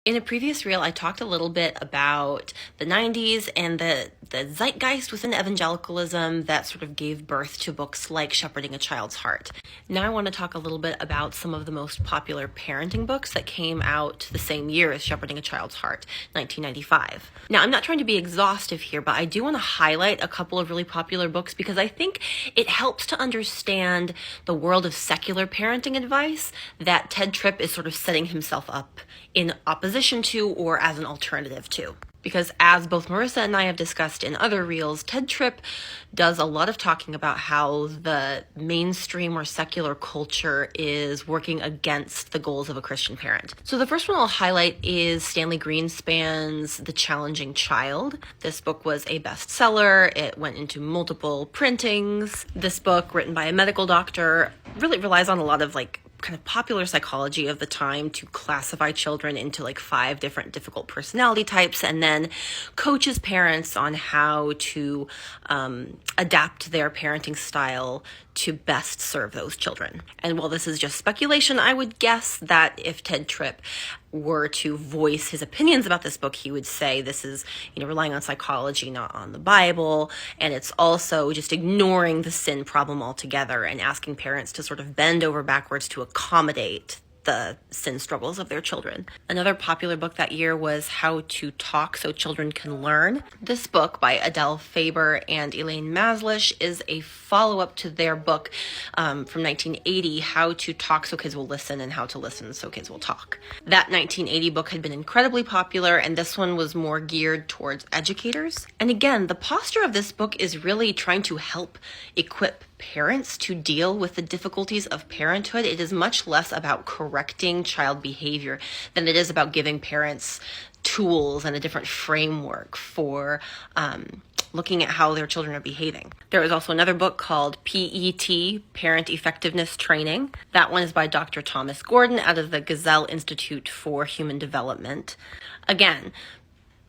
In a previous reel, I talked a little bit about the 90s and the zeitgeist within evangelicalism that sort of gave birth to books like Shepherding a Child's Heart. Now I want to talk a little bit about some of the most popular parenting books that came out the same year as Shepherding a Child's Heart, 1995. Now, I'm not trying to be exhaustive here, but I do want to highlight a couple of really popular books because I think it helps to understand the world of secular parenting advice that Tedd Tripp is sort of setting himself up in opposition to or as an alternative to. Because as both Marissa and I have discussed in other reels, Tedd Tripp does a lot of talking about how the mainstream or secular culture is working against the goals of a Christian parent. So the first one I'll highlight is Stanley Greenspan's The Challenging Child. This book was a bestseller. It went into multiple printings. This book, written by a medical doctor, really relies on a lot of kind of popular psychology of the time to classify children into 5 different difficult personality types and then coaches parents on how to adapt their parenting style to best serve those children. And while this is just speculation, I would guess that if Tedd Tripp were to voice his opinions about this book, he would say this is, relying on psychology, not on the Bible. And it's also just ignoring the sin problem altogether and asking parents to sort of bend over backwards to accommodate the sin struggles of their children. Another popular book that year was How to Talk So Children Can Learn. This book by Adele Faber and Elaine Maslish is a follow-up to their book from 1980, How to Talk So Kids Will Listen and How to Listen So Kids Will Talk. That 1980 book had been incredibly popular, and this one was more geared towards educators. And again, the posture of this book is really trying to help equip parents to deal with the difficulties of parenthood. It is much less about correcting child behavior than it is about giving parents tools and a different framework for looking at how their children are behaving. There is also another book called PET, Parent Effectiveness Training. That one is by Dr. Thomas Gordon out of the Gazelle Institute for Human Development. Again,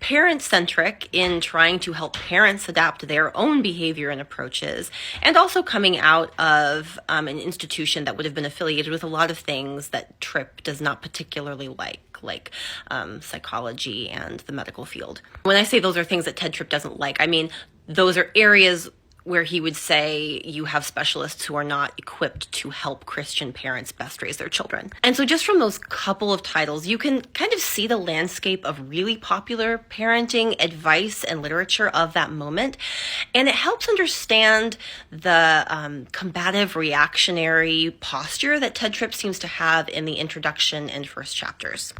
parent-centric in trying to help parents adapt their own behavior and approaches, and also coming out of an institution that would have been affiliated with a lot of things that Tripp does not particularly like psychology and the medical field. When I say those are things that Tedd Tripp doesn't like, I mean those are areas where he would say you have specialists who are not equipped to help Christian parents best raise their children. And so just from those couple of titles, you can kind of see the landscape of really popular parenting advice and literature of that moment. And it helps understand the combative reactionary posture that Tedd Tripp seems to have in the introduction and first chapters.